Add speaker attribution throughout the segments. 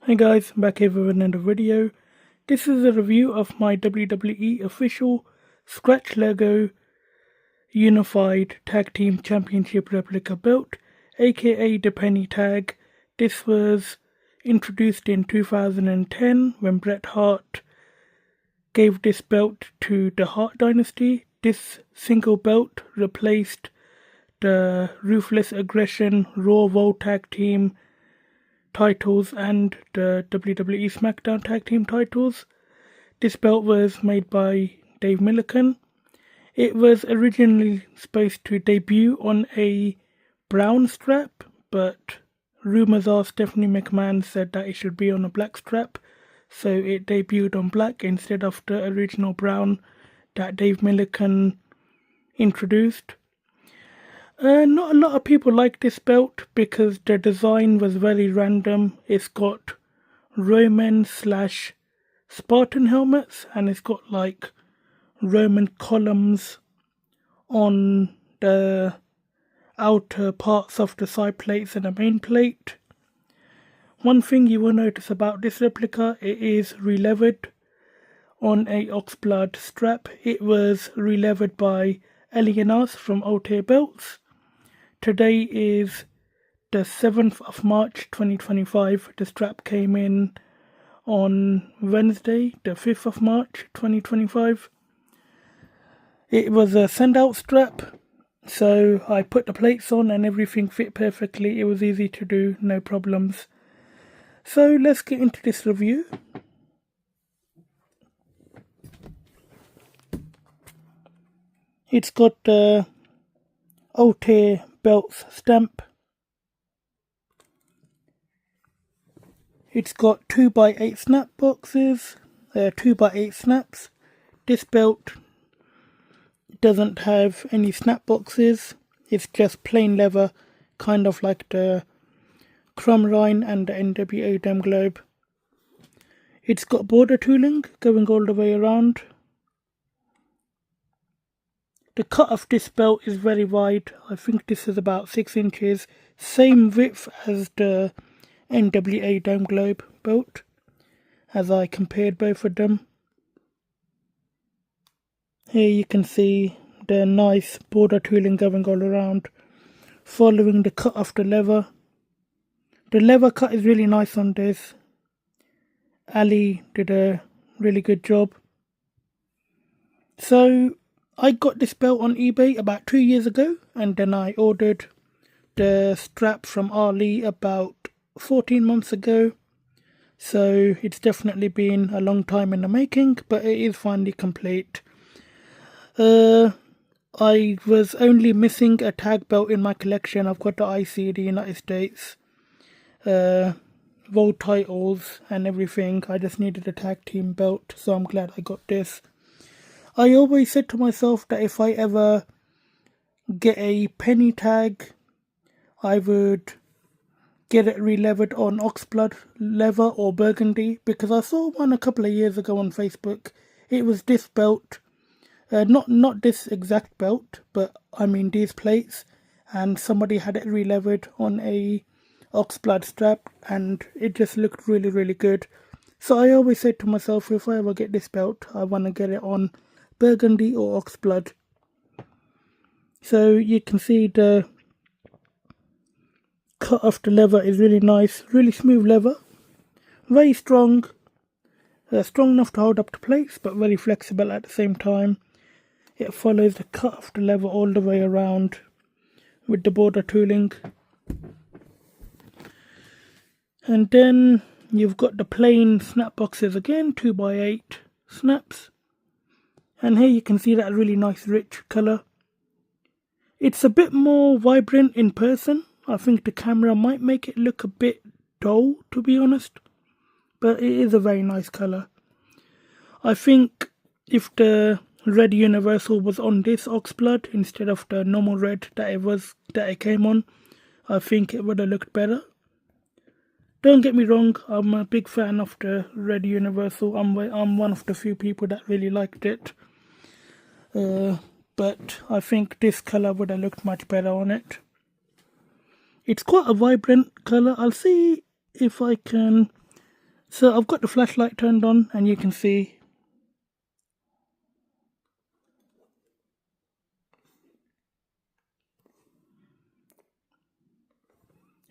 Speaker 1: Hey guys, back here with another video. This is a review of my WWE official Scratch Lego Unified Tag Team Championship Replica belt, aka the Penny Tag. This was introduced in 2010 when Bret Hart gave this belt to the Hart Dynasty. This single belt replaced the Ruthless Aggression Raw World Tag Team titles and the WWE SmackDown Tag Team titles. This belt was made by Dave Millican. It was originally supposed to debut on a brown strap, but rumours are Stephanie McMahon said that it should be on a black strap, so it debuted on black instead of the original brown that Dave Millican introduced. Not a lot of people like this belt because the design was very random. It's got Roman / Spartan helmets and it's got like Roman columns on the outer parts of the side plates and the main plate. One thing you will notice about this replica, it is relevered on a Oxblood strap. It was relevered by Elianas from Altair Belts. Today is the 7th of March 2025. The strap came in on Wednesday, the 5th of March 2025. It was a send-out strap, so I put the plates on and everything fit perfectly. It was easy to do, no problems. So let's get into this review. It's got the Altair Belts stamp. It's got 2x8 snap boxes, 2x8 snaps. This belt doesn't have any snap boxes. It's just plain leather, kind of like the Crumrine and the NWA Dome Globe. It's got border tooling going all the way around. The cut of this belt is very wide. I think this is about 6 inches. Same width as the NWA Dome Globe belt, as I compared both of them. Here you can see the nice border tooling going all around, following the cut of the leather. The leather cut is really nice on this. Ali did a really good job. So I got this belt on eBay about 2 years ago, and then I ordered the strap from Ali about 14 months ago. So it's definitely been a long time in the making, but it is finally complete. I was only missing a tag belt in my collection. I've got the IC, the United States, world titles and everything. I just needed a tag team belt, so I'm glad I got this. I always said to myself that if I ever get a penny tag, I would get it relevered on Oxblood leather or burgundy, because I saw one a couple of years ago on Facebook. It was this belt, not this exact belt, but I mean these plates, and somebody had it relevered on a Oxblood strap and it just looked really, really good. So I always said to myself, if I ever get this belt, I want to get it on burgundy or Oxblood. So you can see the cut of the leather is really nice, really smooth leather, very strong, strong enough to hold up the plates, but very flexible at the same time. It follows the cut of the leather all the way around with the border tooling. And then you've got the plain snap boxes again, 2x8 snaps. And here you can see that really nice rich colour. It's a bit more vibrant in person. I think the camera might make it look a bit dull, to be honest. But it is a very nice colour. I think if the red universal was on this Oxblood instead of the normal red that it came on, I think it would have looked better. Don't get me wrong, I'm a big fan of the red universal. I'm one of the few people that really liked it. But I think this colour would have looked much better on it. It's quite a vibrant colour. I'll see if I can So I've got the flashlight turned on and you can see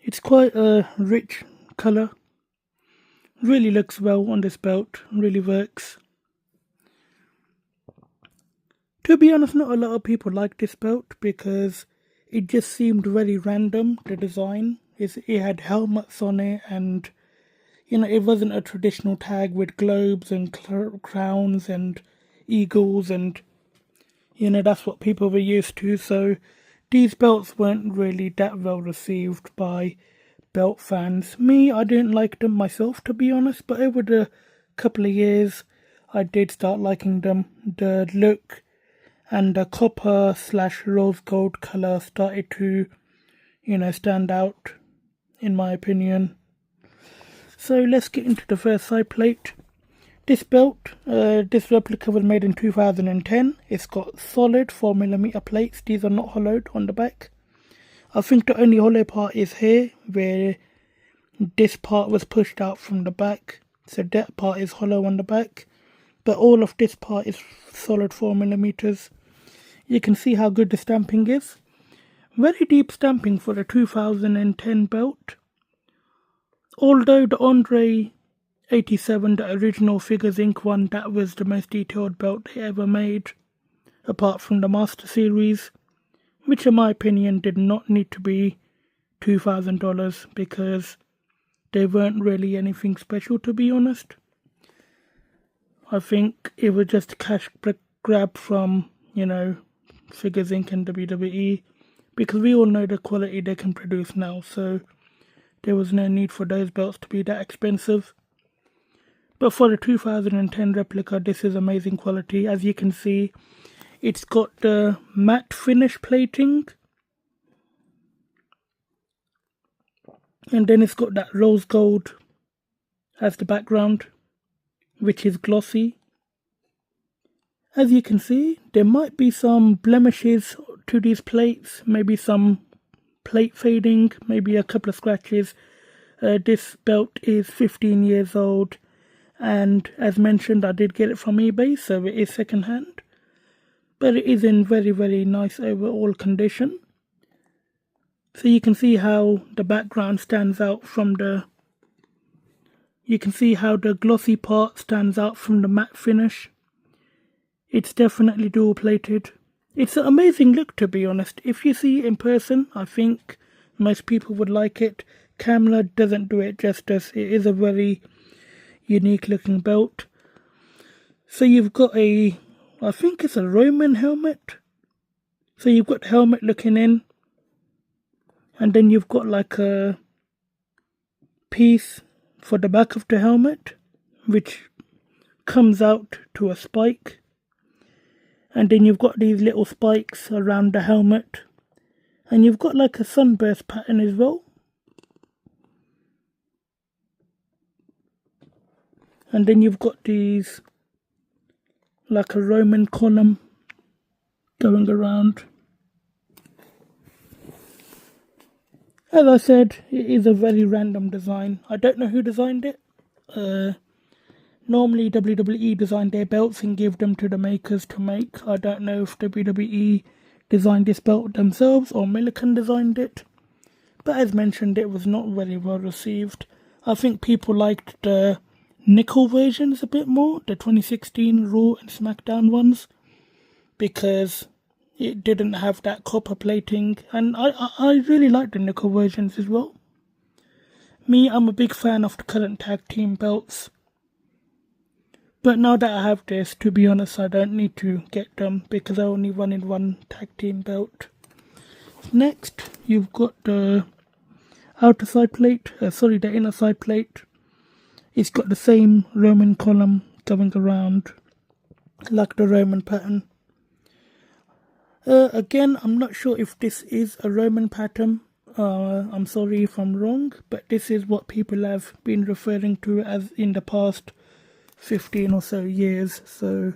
Speaker 1: it's quite a rich colour. Really looks well on this belt, really works. To be honest, not a lot of people like this belt because it just seemed very random, the design. It had helmets on it and, it wasn't a traditional tag with globes and crowns and eagles and, that's what people were used to. So these belts weren't really that well received by belt fans. Me, I didn't like them myself, to be honest, but over the couple of years, I did start liking them. The look and the copper/rose gold colour started to, stand out, in my opinion. So let's get into the first side plate. This belt, this replica was made in 2010. It's got solid 4mm plates. These are not hollowed on the back. I think the only hollow part is here, where this part was pushed out from the back. So that part is hollow on the back. But all of this part is solid 4mm. You can see how good the stamping is. Very deep stamping for a 2010 belt. Although the Andre 87, the original Figures Inc. one, that was the most detailed belt they ever made, apart from the Master Series, which in my opinion did not need to be $2,000 because they weren't really anything special, to be honest. I think it was just a cash grab from, Figures Inc. and WWE, because we all know the quality they can produce now, so there was no need for those belts to be that expensive. But for the 2010 replica, this is amazing quality. As you can see, it's got the matte finish plating, and then it's got that rose gold as the background, which is glossy. As you can see, there might be some blemishes to these plates, maybe some plate fading, maybe a couple of scratches. This belt is 15 years old, and as mentioned, I did get it from eBay, so it is second hand, but it is in very, very nice overall condition. So you can see how the background stands out from the, you can see how the glossy part stands out from the matte finish. It's definitely dual plated. It's an amazing look, to be honest. If you see it in person, I think most people would like it. Camera doesn't do it justice. It is a very unique looking belt. So you've got I think it's a Roman helmet. So you've got the helmet looking in, and then you've got like a piece for the back of the helmet, which comes out to a spike. And then you've got these little spikes around the helmet. And you've got like a sunburst pattern as well. And then you've got these, like a Roman column going around. As I said, it is a very random design. I don't know who designed it. Normally WWE design their belts and give them to the makers to make. I don't know if WWE designed this belt themselves or Milliken designed it. But as mentioned, it was not very well received. I think people liked the nickel versions a bit more, the 2016 Raw and SmackDown ones, because it didn't have that copper plating, and I really like the nickel versions as well. Me, I'm a big fan of the current tag team belts. But now that I have this, to be honest, I don't need to get them because I only wanted one tag team belt. Next, you've got the outer side plate, the inner side plate. It's got the same Roman column going around, like the Roman pattern. Again, I'm not sure if this is a Roman pattern. I'm sorry if I'm wrong, but this is what people have been referring to as in the past 15 or so years. So,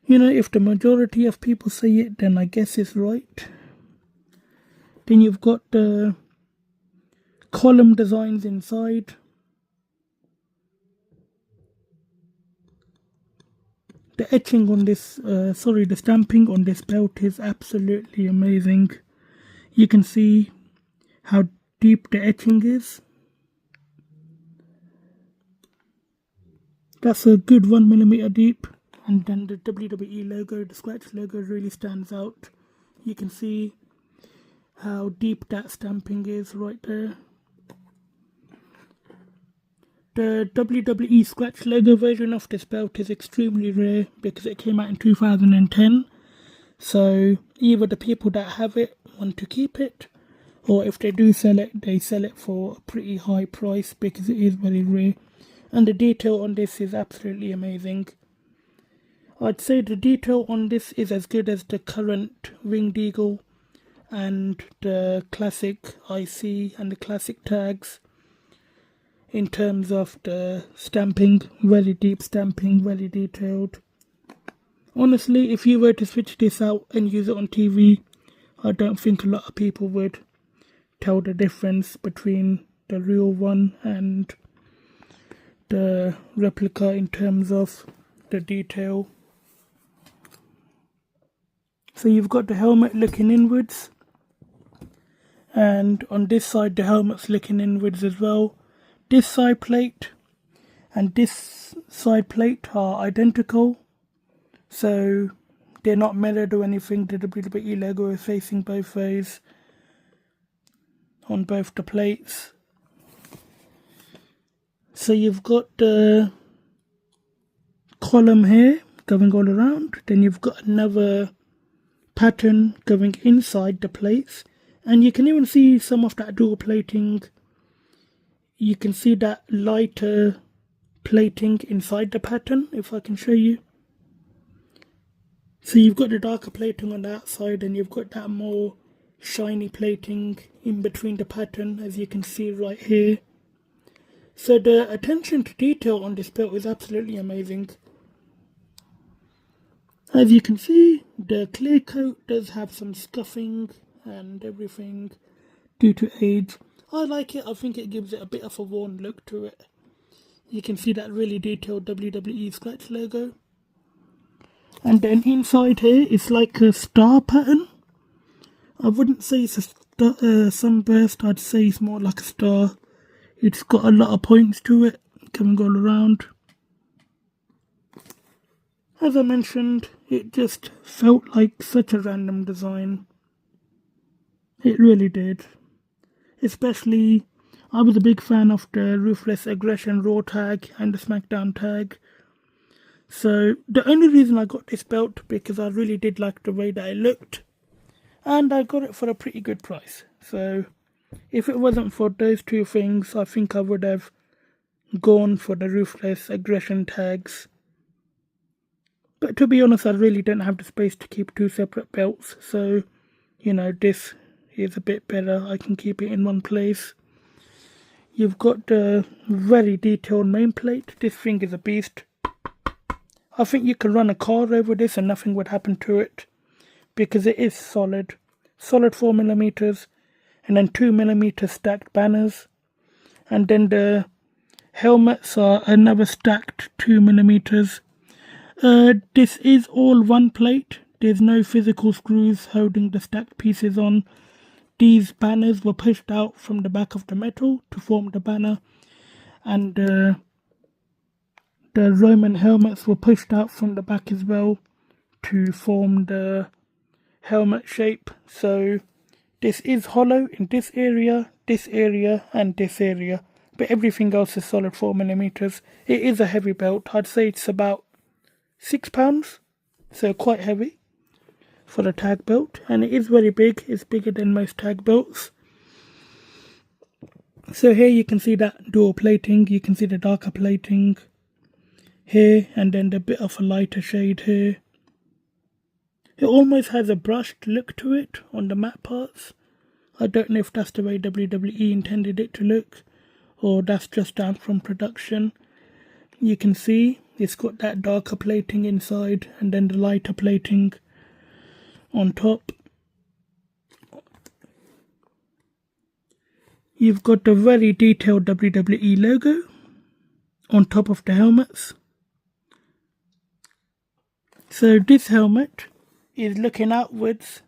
Speaker 1: if the majority of people say it, then I guess it's right. Then you've got the column designs inside. The etching on this, the stamping on this belt is absolutely amazing. You can see how deep the etching is. That's a good 1mm deep. And then the WWE logo, the scratch logo, really stands out. You can see how deep that stamping is right there. The WWE scratch logo version of this belt is extremely rare because it came out in 2010. So either the people that have it want to keep it, or if they do sell it, they sell it for a pretty high price because it is very rare. And the detail on this is absolutely amazing. I'd say the detail on this is as good as the current Winged Eagle and the classic IC and the classic tags in terms of the stamping. Very deep stamping, very detailed. Honestly, if you were to switch this out and use it on TV, I don't think a lot of people would tell the difference between the real one and the replica in terms of the detail. So you've got the helmet looking inwards, and on this side the helmet's looking inwards as well. This side plate and this side plate are identical, so they're not mirrored or anything. The WWE logo is facing both ways on both the plates. So you've got the column here going all around, then you've got another pattern going inside the plates, and you can even see some of that dual plating. You can see that lighter plating inside the pattern, if I can show you. So you've got the darker plating on the outside, and you've got that more shiny plating in between the pattern, as you can see right here. So the attention to detail on this belt is absolutely amazing. As you can see, the clear coat does have some scuffing and everything due to age. I like it. I think it gives it a bit of a worn look to it. You can see that really detailed WWE scratch logo. And then inside here, it's like a star pattern. I wouldn't say it's a sunburst. I'd say it's more like a star. It's got a lot of points to it, coming all around. As I mentioned, it just felt like such a random design. It really did. Especially, I was a big fan of the Ruthless Aggression Raw tag and the SmackDown tag. So the only reason I got this belt because I really did like the way that it looked. And I got it for a pretty good price. So if it wasn't for those two things, I think I would have gone for the Ruthless Aggression tags. But to be honest, I really don't have the space to keep two separate belts. So, you know, this is a bit better. I can keep it in one place. You've got the very detailed main plate. This thing is a beast. I think you could run a car over this and nothing would happen to it. Because it is solid. Solid 4mm. And then 2mm stacked banners. And then the helmets are another stacked 2mm. This is all one plate. There's no physical screws holding the stacked pieces on. These banners were pushed out from the back of the metal to form the banner. And the Roman helmets were pushed out from the back as well to form the helmet shape. So this is hollow in this area, and this area. But everything else is solid 4mm. It is a heavy belt. I'd say it's about £6. So quite heavy for a tag belt. And it is very big. It's bigger than most tag belts. So here you can see that dual plating. You can see the darker plating here. And then the bit of a lighter shade here. It almost has a brushed look to it on the matte parts. I don't know if that's the way WWE intended it to look, or that's just down from production. You can see it's got that darker plating inside and then the lighter plating on top. You've got the very detailed WWE logo on top of the helmets. So this helmet is looking outwards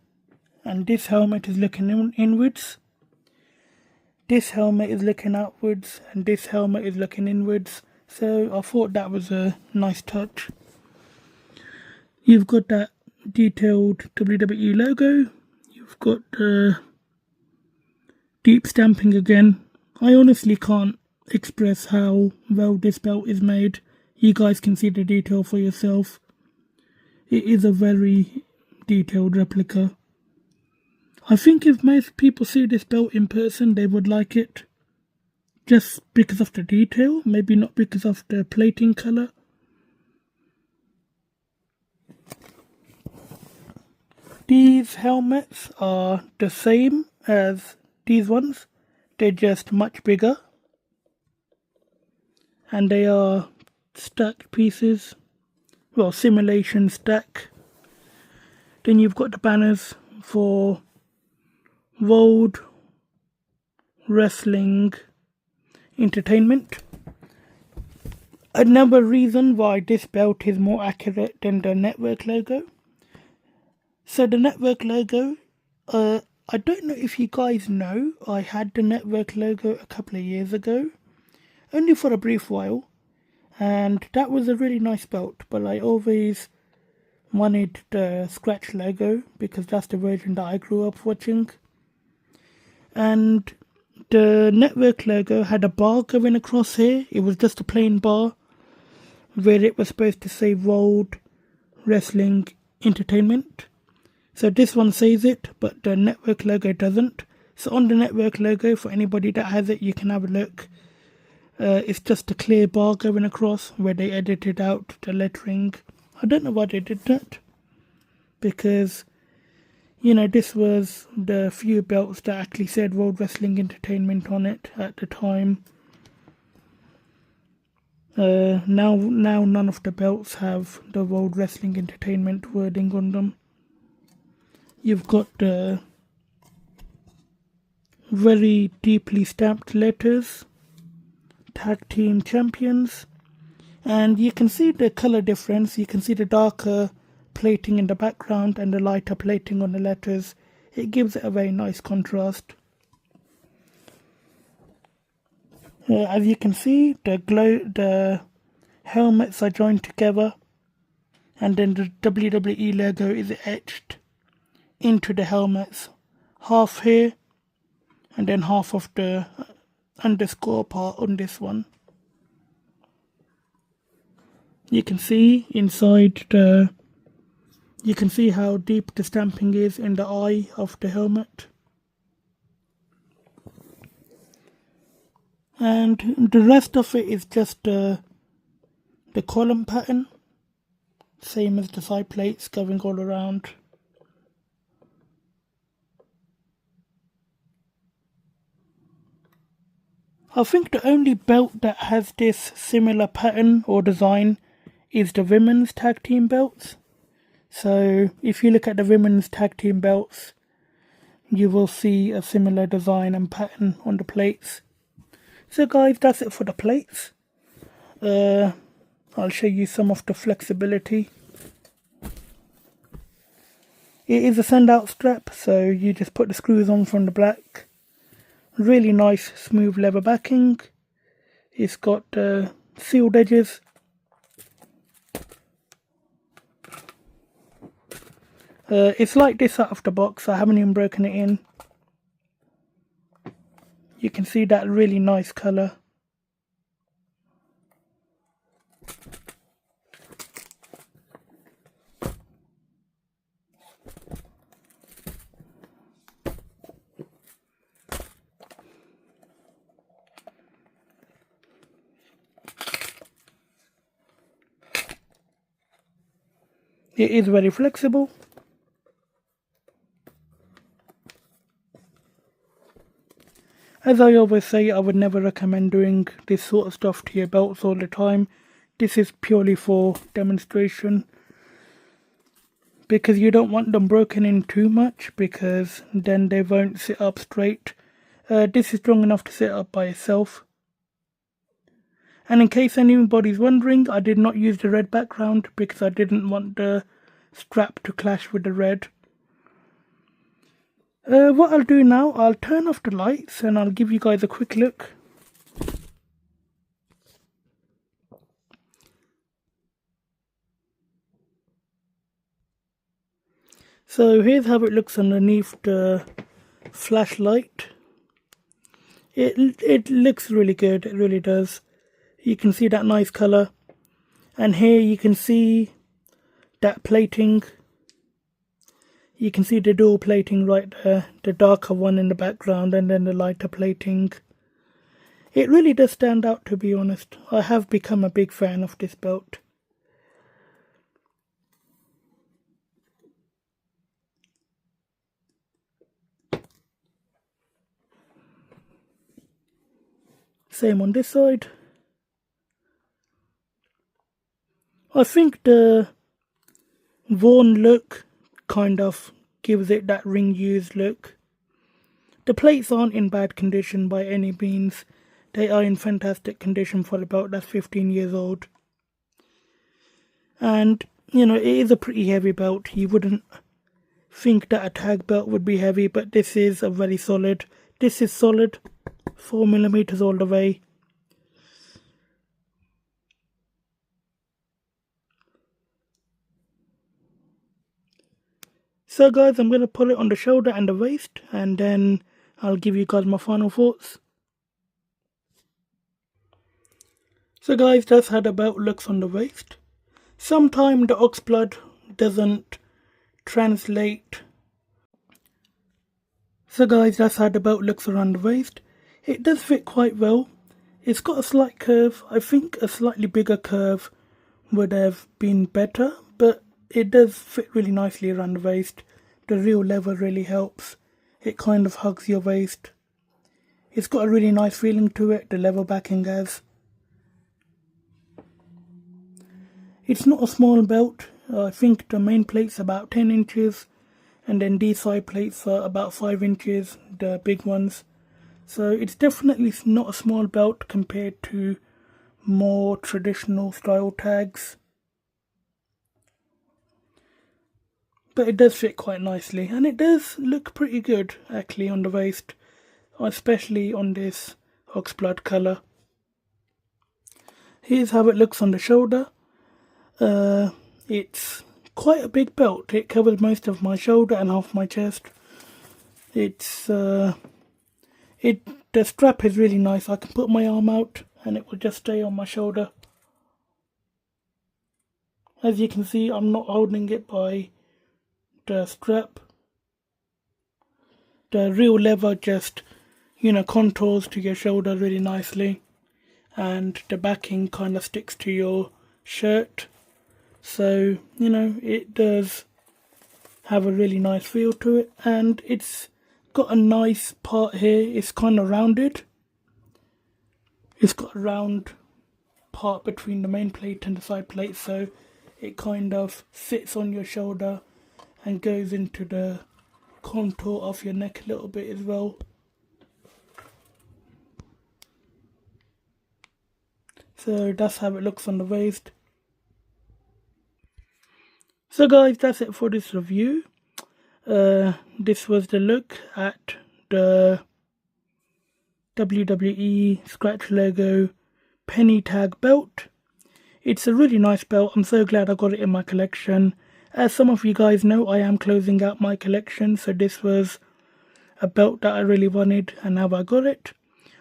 Speaker 1: and this helmet is looking inwards. This helmet is looking outwards and this helmet is looking inwards. So I thought that was a nice touch. You've got that detailed WWE logo. You've got the deep stamping again. I honestly can't express how well this belt is made. You guys can see the detail for yourself. It is a very detailed replica. I think if most people see this belt in person, they would like it. Just because of the detail, maybe not because of the plating colour. These helmets are the same as these ones. They're just much bigger. And they are stacked pieces. Well, simulation stack. Then you've got the banners for World Wrestling Entertainment. Another reason why this belt is more accurate than the network logo. So the network logo, I don't know if you guys know, I had the network logo a couple of years ago. Only for a brief while. And that was a really nice belt, but I always wanted the scratch logo because that's the version that I grew up watching. And the network logo had a bar going across here. It was just a plain bar where it was supposed to say World Wrestling Entertainment. So this one says it, but the network logo doesn't. So on the network logo, for anybody that has it, you can have a look. It's just a clear bar going across where they edited out the lettering. I don't know why they did that. Because, you know, this was the few belts that actually said World Wrestling Entertainment on it at the time. Now none of the belts have the World Wrestling Entertainment wording on them. You've got the very deeply stamped letters, Tag Team Champions, and you can see the color difference. You can see the darker plating in the background and the lighter plating on the letters. It gives it a very nice contrast. As you can see, the helmets are joined together, and then the WWE logo is etched into the helmets, half here and then half of the underscore part on this one. You can see inside you can see how deep the stamping is in the eye of the helmet. And the rest of it is just the column pattern, same as the side plates going all around. I think the only belt that has this similar pattern or design is the women's tag team belts. So if you look at the women's tag team belts, you will see a similar design and pattern on the plates. So guys, that's it for the plates. I'll show you some of the flexibility. It is a send-out strap, so you just put the screws on from the back. Really nice smooth leather backing. It's got sealed edges. It's like this out of the box. I haven't even broken it in. You can see that really nice colour. It is very flexible. As I always say, I would never recommend doing this sort of stuff to your belts all the time. This is purely for demonstration. Because you don't want them broken in too much, because then they won't sit up straight. This is strong enough to sit up by itself. And in case anybody's wondering, I did not use the red background because I didn't want the strap to clash with the red. What I'll do now, I'll turn off the lights and I'll give you guys a quick look. So here's how it looks underneath the flashlight. It looks really good, it really does. You can see that nice colour. And here you can see that plating. You can see the dual plating right there, the darker one in the background and then the lighter plating. It really does stand out, to be honest. I have become a big fan of this belt. Same on this side. I think the worn look kind of gives it that ring used look. The plates aren't in bad condition by any means. They are in fantastic condition for a belt that's 15 years old. And, you know, it is a pretty heavy belt. You wouldn't think that a tag belt would be heavy, but this is a very solid. This is solid, 4mm all the way. So guys, I'm going to put it on the shoulder and the waist, and then I'll give you guys my final thoughts. So guys, that's how the belt looks on the waist. Sometimes the Oxblood doesn't translate. So guys, that's how the belt looks around the waist. It does fit quite well. It's got a slight curve. I think a slightly bigger curve would have been better, but it does fit really nicely around the waist. The real leather really helps. It kind of hugs your waist. It's got a really nice feeling to it, the leather backing has. It's not a small belt. I think the main plate's about 10 inches. And then these side plates are about 5 inches, the big ones. So it's definitely not a small belt compared to more traditional style tags. But it does fit quite nicely, and it does look pretty good actually on the waist, especially on this Oxblood colour. Here's how it looks on the shoulder. It's quite a big belt. It covers most of my shoulder and half my chest. The strap is really nice. I can put my arm out and it will just stay on my shoulder. As you can see, I'm not holding it by the strap. The real leather just, contours to your shoulder really nicely, and the backing kind of sticks to your shirt. So, it does have a really nice feel to it, and it's got a nice part here. It's kind of rounded. It's got a round part between the main plate and the side plate, so it kind of sits on your shoulder and goes into the contour of your neck a little bit as well. So that's how it looks on the waist. So guys, that's it for this review. This was the look at the WWE Scratch Logo penny tag belt. It's a really nice belt. I'm so glad I got it in my collection. As some of you guys know, I am closing out my collection, so this was a belt that I really wanted, and now I got it.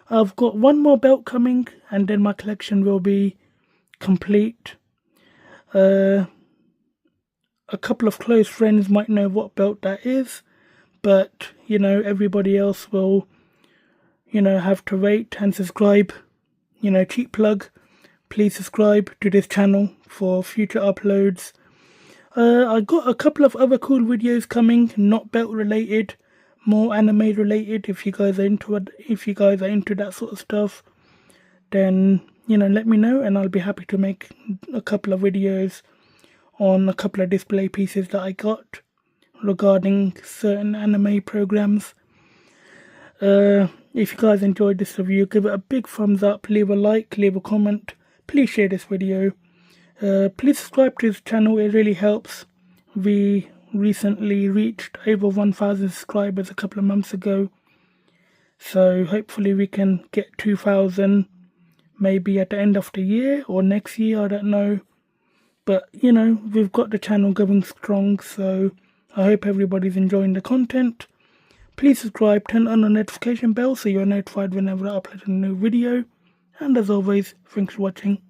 Speaker 1: I've got one more belt coming, and then my collection will be complete. A couple of close friends might know what belt that is, but, everybody else will, have to wait and subscribe. Cheap plug. Please subscribe to this channel for future uploads. I got a couple of other cool videos coming, not belt related, more anime related. If you guys are into it, if you guys are into that sort of stuff, then let me know, and I'll be happy to make a couple of videos on a couple of display pieces that I got regarding certain anime programs. If you guys enjoyed this review, give it a big thumbs up, leave a like, leave a comment, please share this video. Please subscribe to this channel, it really helps. We recently reached over 1,000 subscribers a couple of months ago. So hopefully we can get 2,000 maybe at the end of the year or next year, I don't know. But, we've got the channel going strong, so I hope everybody's enjoying the content. Please subscribe, turn on the notification bell so you're notified whenever I upload a new video. And as always, thanks for watching.